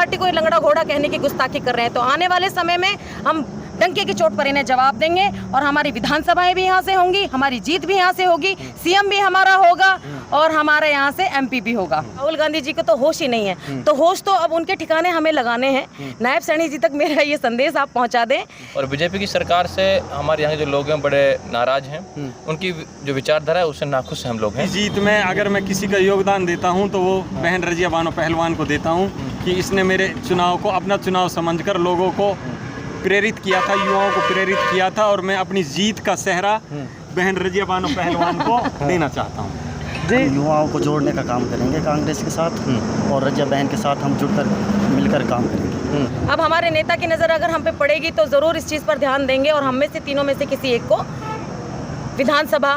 Party को लंगड़ा घोड़ा कहने की गुस्ताखी कर रहे हैं। तो आने वाले समय में हम डंके की चोट पर इन्हें जवाब देंगे और हमारी विधानसभाएं भी यहाँ से होंगी, हमारी जीत भी यहाँ से होगी, सीएम भी हमारा होगा और हमारे यहाँ से एमपी भी होगा। राहुल गांधी जी को तो होश ही नहीं है, तो होश तो अब उनके ठिकाने हमें लगाने हैं। नायब सैनी जी तक मेरा ये संदेश आप पहुँचा दें। और बीजेपी की सरकार से हमारे यहाँ के जो लोग हैं बड़े नाराज हैं, उनकी जो विचारधारा है उससे नाखुश हम लोग हैं। जीत में अगर मैं किसी का योगदान देता हूँ तो वो बहन रजिया बानो पहलवान को देता हूँ कि इसने मेरे चुनाव को अपना चुनाव समझकर लोगों को प्रेरित किया था, युवाओं को प्रेरित किया था और मैं अपनी जीत का सेहरा बहन रजिया बानो पहलवान को देना चाहता हूँ। जी, युवाओं को जोड़ने का काम करेंगे कांग्रेस के साथ और रजिया बहन के साथ हम जुड़कर मिलकर काम करेंगे। अब हमारे नेता की नज़र अगर हम पे पड़ेगी तो ज़रूर इस चीज़ पर ध्यान देंगे और हम में से तीनों में से किसी एक को विधानसभा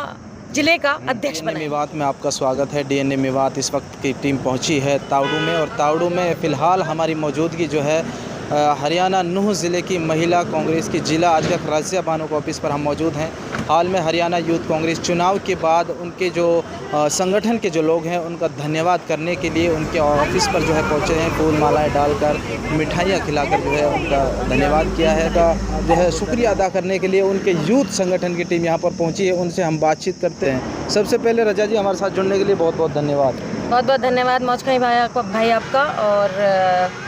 जिले का अध्यक्ष डीएनए मेवात में आपका स्वागत है। डीएनए मेवात इस वक्त की टीम पहुंची है तावड़ू में और तावड़ू में फ़िलहाल हमारी मौजूदगी जो है हरियाणा नूह ज़िले की महिला कांग्रेस की जिला अध्यक्ष रजिया बानो के ऑफिस पर हम मौजूद हैं। हाल में हरियाणा यूथ कांग्रेस चुनाव के बाद उनके जो संगठन के जो लोग हैं उनका धन्यवाद करने के लिए उनके ऑफिस पर जो है पहुँचे हैं, फूल मालाएँ डालकर मिठाइयाँ खिलाकर जो है उनका धन्यवाद किया है, का जो है शुक्रिया अदा करने के लिए उनके यूथ संगठन की टीम यहाँ पर पहुँची है। उनसे हम बातचीत करते हैं। सबसे पहले रजा जी, हमारे साथ जुड़ने के लिए बहुत बहुत धन्यवाद। बहुत बहुत धन्यवाद मौजखाई भाई आपका। और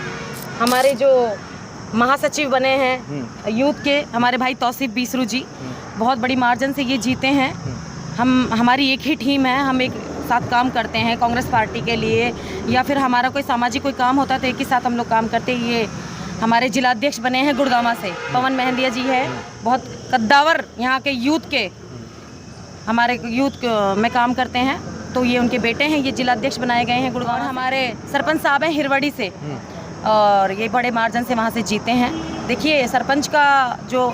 हमारे जो महासचिव बने हैं यूथ के हमारे भाई तौसीफ बीसरू जी, बहुत बड़ी मार्जिन से ये जीते हैं। हमारी एक ही टीम है, हम एक साथ काम करते हैं कांग्रेस पार्टी के लिए या फिर हमारा कोई सामाजिक कोई काम होता है तो एक ही साथ हम लोग काम करते हैं। ये हमारे जिलाध्यक्ष बने हैं गुड़गामा से पवन मेहंदिया जी है, बहुत कद्दावर यहाँ के यूथ के हमारे यूथ में काम करते हैं, तो ये उनके बेटे हैं, ये जिलाध्यक्ष बनाए गए हैं गुड़गांव। हमारे सरपंच साहब हैं हिरवड़ी से और ये बड़े मार्जिन से वहाँ से जीते हैं। देखिए सरपंच का जो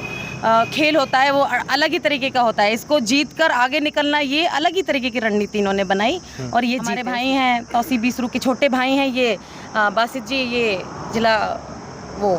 खेल होता है वो अलग ही तरीके का होता है, इसको जीत कर आगे निकलना ये अलग ही तरीके की रणनीति इन्होंने बनाई। और ये हमारे भाई हैं तौसीफ बीसरू के छोटे भाई हैं, ये बासित जी, ये जिला वो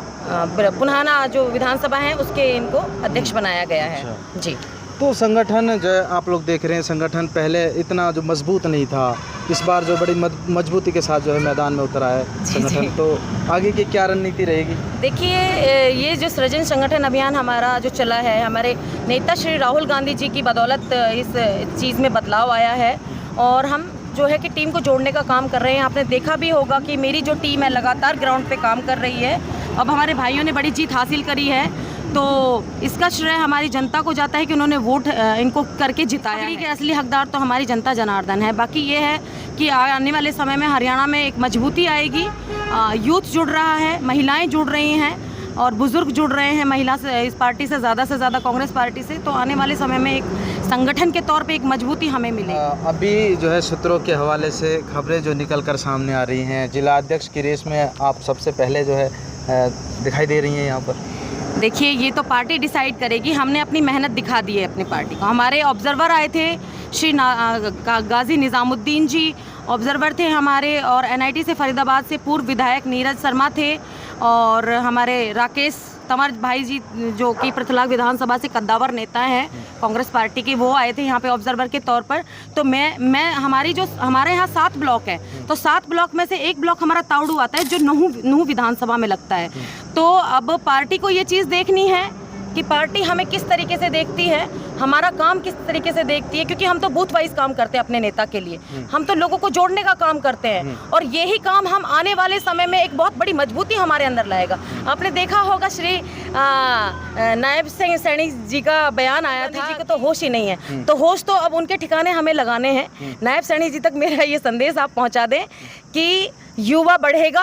पुनाना जो विधानसभा है उसके इनको अध्यक्ष बनाया गया है जी। तो संगठन जो आप लोग देख रहे हैं, संगठन पहले इतना जो मजबूत नहीं था, इस बार जो बड़ी मजबूती के साथ जो है मैदान में उतरा है संगठन, तो आगे की क्या रणनीति रहेगी? देखिए ये जो सृजन संगठन अभियान हमारा जो चला है, हमारे नेता श्री राहुल गांधी जी की बदौलत इस चीज़ में बदलाव आया है और हम जो है कि टीम को जोड़ने का काम कर रहे हैं। आपने देखा भी होगा कि मेरी जो टीम है लगातार ग्राउंड पे काम कर रही है। अब हमारे भाइयों ने बड़ी जीत हासिल करी है तो इसका श्रेय हमारी जनता को जाता है कि उन्होंने वोट इनको करके जिताया है। के असली हकदार तो हमारी जनता जनार्दन है। बाकी ये है कि आने वाले समय में हरियाणा में एक मजबूती आएगी, यूथ जुड़ रहा है, महिलाएं जुड़ रही हैं और बुजुर्ग जुड़ रहे हैं महिला से, इस पार्टी से ज़्यादा कांग्रेस पार्टी से। तो आने वाले समय में एक संगठन के तौर पे एक मजबूती हमें मिलेगी। अभी जो है सूत्रों के हवाले से खबरें जो निकल कर सामने आ रही हैं, जिला अध्यक्ष की रेस में आप सबसे पहले जो है दिखाई दे रही हैं यहाँ पर। देखिए ये तो पार्टी डिसाइड करेगी, हमने अपनी मेहनत दिखा दी है अपनी पार्टी को। हमारे ऑब्जर्वर आए थे श्री गाजी निज़ामुद्दीन जी ऑब्जर्वर थे हमारे, और एनआईटी से फरीदाबाद से पूर्व विधायक नीरज शर्मा थे, और हमारे राकेश तंवर भाई जी जो कि पृथलाग विधानसभा से कद्दावर नेता हैं कांग्रेस पार्टी के, वो आए थे यहाँ पे ऑब्जर्वर के तौर पर। तो मैं हमारे यहाँ 7 ब्लॉक है, तो 7 ब्लॉक में से एक ब्लॉक हमारा तावड़ू आता है जो नूह विधानसभा में लगता है। तो अब पार्टी को ये चीज़ देखनी है कि पार्टी हमें किस तरीके से देखती है, हमारा काम किस तरीके से देखती है, क्योंकि हम तो बूथ वाइज काम करते हैं अपने नेता के लिए, हम तो लोगों को जोड़ने का काम करते हैं और यही काम हम आने वाले समय में एक बहुत बड़ी मजबूती हमारे अंदर लाएगा। आपने देखा होगा श्री नायब सैनी जी का बयान आया था, जी को तो होश ही नहीं है, तो होश तो अब उनके ठिकाने हमें लगाने हैं। नायब सैनी जी तक मेरा ये संदेश आप पहुँचा दें कि युवा बढ़ेगा,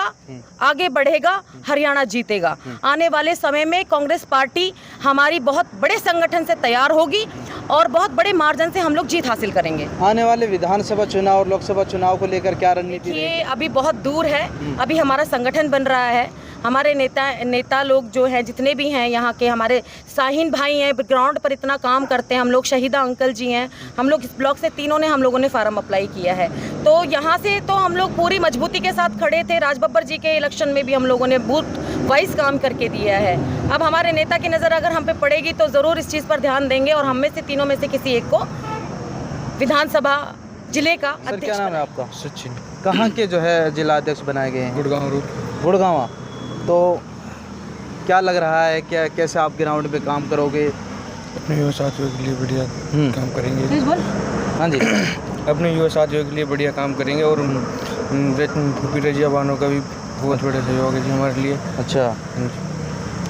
आगे बढ़ेगा, हरियाणा जीतेगा। आने वाले समय में कांग्रेस पार्टी हमारी बहुत बड़े संगठन से तैयार होगी और बहुत बड़े मार्जिन से हम लोग जीत हासिल करेंगे। आने वाले विधानसभा चुनाव और लोकसभा चुनाव को लेकर क्या रणनीति? ये अभी बहुत दूर है, अभी हमारा संगठन बन रहा है। हमारे नेता लोग जो हैं जितने भी हैं यहाँ के, हमारे साहिन भाई हैं ग्राउंड पर इतना काम करते हैं, हम लोग शहीदा अंकल जी हैं, हम लोग इस ब्लॉक से तीनों ने हम लोगों ने फार्म अप्लाई किया है। तो यहाँ से तो हम लोग पूरी मजबूती के साथ खड़े थे। राजबब्बर जी के इलेक्शन में भी हम लोगों ने बूथ वाइज काम करके दिया है। अब हमारे नेता की नज़र अगर हम पे पड़ेगी तो ज़रूर इस चीज़ पर ध्यान देंगे और हम में से तीनों में से किसी एक को विधानसभा जिले का अध्यक्ष। क्या नाम है आपका? सचिन। कहाँ के जो है जिला अध्यक्ष बनाए गए हैं? गुड़गांव रूट। गुड़गांवा। तो क्या लग रहा है, क्या कैसे आप ग्राउंड पे काम करोगे? अपने युवा साथियों के लिए बढ़िया काम करेंगे। हाँ जी। अपने युवा साथियों के लिए बढ़िया काम करेंगे और फूफी रजिया बानो का भी बहुत बड़ा सहयोग है जी हमारे लिए। अच्छा,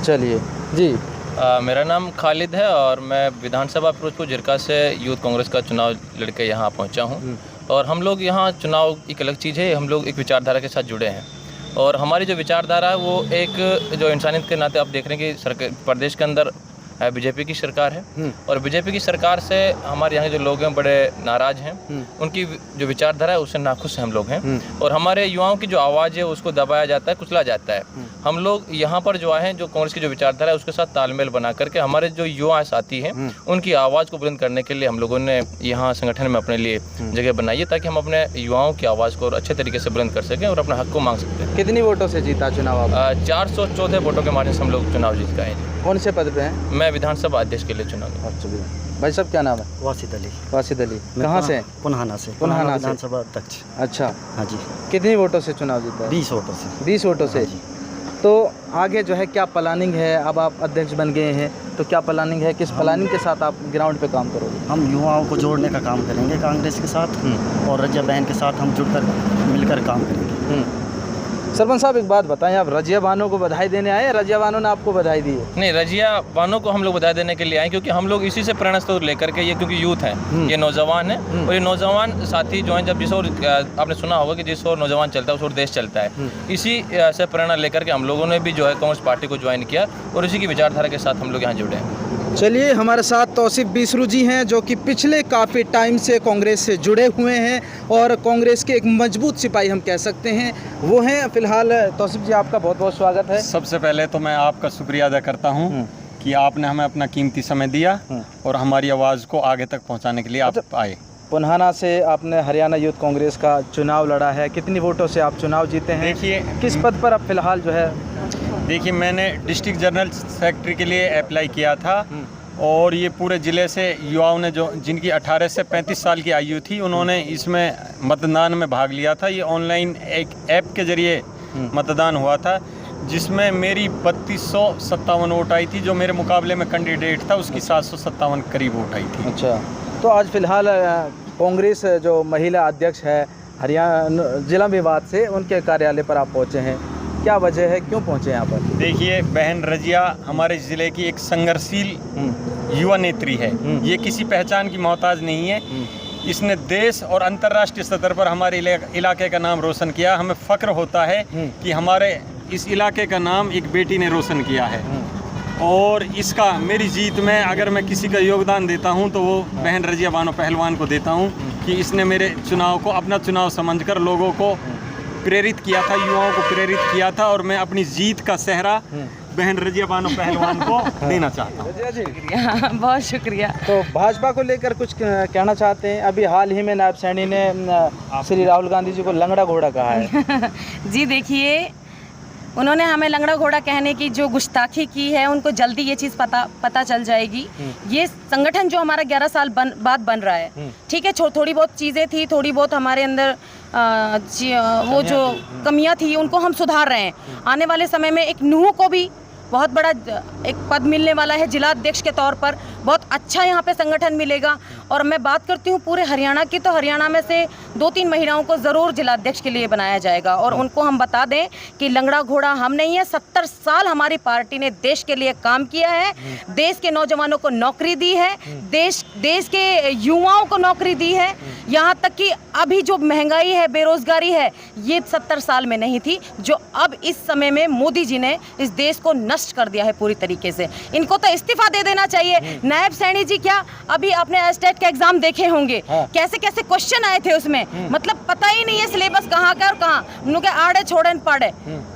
चलिए जी। मेरा नाम खालिद है और मैं विधानसभा फिरोजपुर जिरका से यूथ कांग्रेस का चुनाव लड़के यहाँ पहुँचा हूँ। और हम लोग यहाँ चुनाव एक अलग चीज़ है, हम लोग एक विचारधारा के साथ जुड़े हैं और हमारी जो विचारधारा है वो एक जो इंसानियत के नाते आप देख रहे हैं कि सरकार प्रदेश के अंदर बीजेपी की सरकार है और बीजेपी की सरकार से हमारे यहाँ के जो लोग हैं बड़े नाराज़ हैं। उनकी जो विचारधारा है उससे नाखुश हम लोग हैं और हमारे युवाओं की जो आवाज़ है उसको दबाया जाता है, कुचला जाता है। हम लोग यहाँ पर जो आए हैं, जो कांग्रेस की जो विचारधारा है उसके साथ तालमेल बना करके हमारे जो युवा साथी हैं उनकी आवाज़ को बुलंद करने के लिए हम लोगों ने यहाँ संगठन में अपने लिए जगह बनाई है ताकि हम अपने युवाओं की आवाज़ को और अच्छे तरीके से बुलंद कर सकें और अपना हक को मांग सकते हैं। कितनी वोटों से जीता चुनाव आप? 414 वोटों के मार्जिन से हम लोग चुनाव जीत गए हैं। कौन से पद पे हैं? मैं विधानसभा अध्यक्ष के लिए चुना गया। अच्छा भाई साहब, क्या नाम है? वासिद अली। वासिद अली, कहाँ से? पुनहाना से। पुनहाना से। विधानसभा अध्यक्ष। अच्छा, हाँ जी। कितनी वोटों से चुनाव जीता? 20 वोटों से। 20 वोटों से। तो आगे जो है क्या प्लानिंग है? अब आप अध्यक्ष बन गए हैं तो क्या प्लानिंग है, किस प्लानिंग के साथ आप ग्राउंड पे काम करोगे? हम युवाओं को जोड़ने का काम करेंगे कांग्रेस के साथ और रजिया बहन के साथ हम जुड़कर मिलकर काम करेंगे। सरपंच साहब एक बात बताएं, आप रजिया बानो को बधाई देने आए या रजिया बानो ने आपको बधाई दी है? नहीं, रजिया बानो को हम लोग बधाई देने के लिए आए क्योंकि हम लोग इसी से प्रेरणा स्रोत लेकर के, ये क्योंकि यूथ है, ये नौजवान है और ये नौजवान साथी जो हैं, जब जिस और आपने सुना होगा कि जिस और नौजवान चलता है उस और देश चलता है, इसी से प्रेरणा लेकर के हम लोगों ने भी जो है कांग्रेस पार्टी को ज्वाइन किया और इसी की विचारधारा के साथ हम लोग यहाँ जुड़े हैं। चलिए, हमारे साथ तौसीफ बिसरू जी हैं जो कि पिछले काफ़ी टाइम से कांग्रेस से जुड़े हुए हैं और कांग्रेस के एक मजबूत सिपाही हम कह सकते हैं, वो हैं फिलहाल। तौसीफ जी, आपका बहुत बहुत स्वागत है। सबसे पहले तो मैं आपका शुक्रिया अदा करता हूँ कि आपने हमें अपना कीमती समय दिया और हमारी आवाज़ को आगे तक पहुँचाने के लिए आप आए। पुनहाना से आपने हरियाणा यूथ कांग्रेस का चुनाव लड़ा है, कितनी वोटों से आप चुनाव जीते हैं? देखिए, किस पद पर आप फिलहाल जो है? देखिए, मैंने डिस्ट्रिक्ट जनरल सेक्रेटरी के लिए अप्लाई किया था और ये पूरे ज़िले से युवाओं ने जो जिनकी 18 से 35 साल की आयु थी उन्होंने इसमें मतदान में भाग लिया था। ये ऑनलाइन एक ऐप के ज़रिए मतदान हुआ था जिसमें मेरी 3257 वोट आई थी। जो मेरे मुकाबले में कैंडिडेट था उसकी 757 करीब वोट आई थी। अच्छा, तो आज फिलहाल कांग्रेस जो महिला अध्यक्ष है हरियाणा जिला विवाद से, उनके कार्यालय पर आप पहुँचे हैं, क्या वजह है, क्यों पहुँचे यहाँ पर? देखिए, बहन रजिया हमारे ज़िले की एक संघर्षशील युवा नेत्री है। ये किसी पहचान की मोहताज नहीं है। इसने देश और अंतर्राष्ट्रीय स्तर पर हमारे इलाके का नाम रोशन किया। हमें फ़ख्र होता है कि हमारे इस इलाके का नाम एक बेटी ने रोशन किया है और इसका मेरी जीत में अगर मैं किसी का योगदान देता हूं तो वो बहन रजिया बानो पहलवान को देता हूं कि इसने मेरे चुनाव को अपना चुनाव समझकर लोगों को प्रेरित किया था, युवाओं को प्रेरित किया था और मैं अपनी जीत का सेहरा बहन रजिया बानो पहलवान को देना चाहता हूँ। बहुत शुक्रिया। तो भाजपा को लेकर कुछ कहना चाहते हैं? अभी हाल ही में नायब सैनी ने श्री राहुल गांधी जी को लंगड़ा घोड़ा कहा है। जी देखिए, उन्होंने हमें लंगड़ा घोड़ा कहने की जो गुस्ताखी की है, उनको जल्दी ये चीज़ पता चल जाएगी। ये संगठन जो हमारा 11 साल बाद बन रहा है, ठीक है, थोड़ी बहुत चीज़ें थी, थोड़ी बहुत हमारे अंदर वो जो कमियां थी उनको हम सुधार रहे हैं। आने वाले समय में एक नूह को भी बहुत बड़ा एक पद मिलने वाला है जिला अध्यक्ष के तौर पर, बहुत अच्छा यहाँ पे संगठन मिलेगा। और मैं बात करती हूँ पूरे हरियाणा की, तो हरियाणा में से 2-3 महिलाओं को ज़रूर जिला अध्यक्ष के लिए बनाया जाएगा और उनको हम बता दें कि लंगड़ा घोड़ा हम नहीं है। 70 साल हमारी पार्टी ने देश के लिए काम किया है, देश के नौजवानों को नौकरी दी है, देश के युवाओं को नौकरी दी है। यहाँ तक कि अभी जो महंगाई है, बेरोजगारी है, ये 70 साल में नहीं थी, जो अब इस समय में मोदी जी ने इस देश को नष्ट कर दिया है पूरी तरीके से। इनको तो इस्तीफा दे देना चाहिए। नायब सैनी जी, क्या अभी आपने स्टेट के एग्जाम देखे होंगे, कैसे कैसे क्वेश्चन आए थे उसमें, मतलब पता ही नहीं है सिलेबस कहाँ का और कहाँ, उनके आड़े छोड़े पड़े,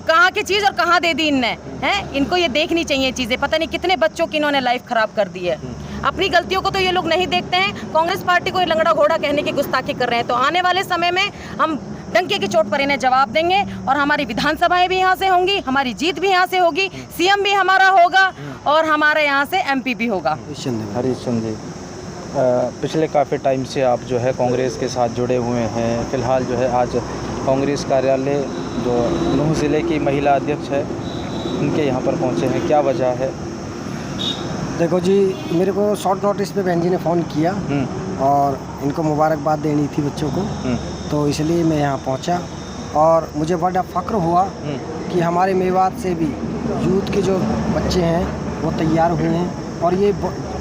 कहाँ की चीज़ और कहाँ दे दी इनने, हैं? इनको ये देखनी चाहिए चीज़ें। पता नहीं कितने बच्चों की इन्होंने लाइफ खराब कर दी है। अपनी गलतियों को तो ये लोग नहीं देखते हैं, कांग्रेस पार्टी को ये लंगड़ा घोड़ा कहने की गुस्ताखी कर रहे हैं। तो आने वाले समय में हम डंके की चोट पर इन्हें जवाब देंगे और हमारी विधानसभाएं भी यहाँ से होंगी, हमारी जीत भी यहाँ से होगी, सीएम भी हमारा होगा और हमारे यहाँ से एमपी भी होगा। हरीश चंद जी, पिछले काफ़ी टाइम से आप जो है कांग्रेस के साथ जुड़े हुए हैं, फिलहाल जो है आज कांग्रेस कार्यालय जो नूह ज़िले की महिला अध्यक्ष है उनके यहाँ पर पहुँचे हैं, क्या वजह है? देखो जी, मेरे को शॉर्ट नोटिस पे बहन जी ने फ़ोन किया और इनको मुबारकबाद देनी थी बच्चों को, तो इसलिए मैं यहाँ पहुँचा और मुझे बड़ा फ़ख्र हुआ कि हमारे मेवात से भी यूथ के जो बच्चे हैं वो तैयार हुए हैं और ये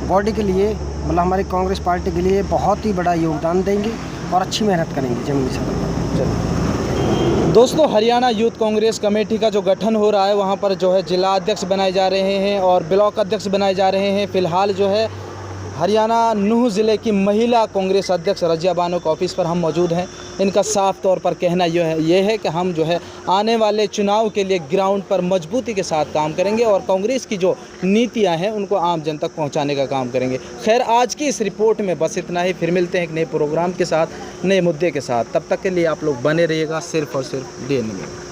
बॉडी के लिए मतलब हमारी कांग्रेस पार्टी के लिए बहुत ही बड़ा योगदान देंगे और अच्छी मेहनत करेंगे जमीनी सतह पर। दोस्तों, हरियाणा यूथ कांग्रेस कमेटी का जो गठन हो रहा है वहाँ पर जो है जिला अध्यक्ष बनाए जा रहे हैं और ब्लॉक अध्यक्ष बनाए जा रहे हैं। फ़िलहाल जो है हरियाणा नूह ज़िले की महिला कांग्रेस अध्यक्ष रज़िया बानो के ऑफिस पर हम मौजूद हैं। इनका साफ तौर पर कहना ये है कि हम जो है आने वाले चुनाव के लिए ग्राउंड पर मजबूती के साथ काम करेंगे और कांग्रेस की जो नीतियां हैं उनको आम जन तक पहुंचाने का काम करेंगे। खैर, आज की इस रिपोर्ट में बस इतना ही। फिर मिलते हैं एक नए प्रोग्राम के साथ, नए मुद्दे के साथ। तब तक के लिए आप लोग बने रहिएगा सिर्फ और सिर्फ DNA में।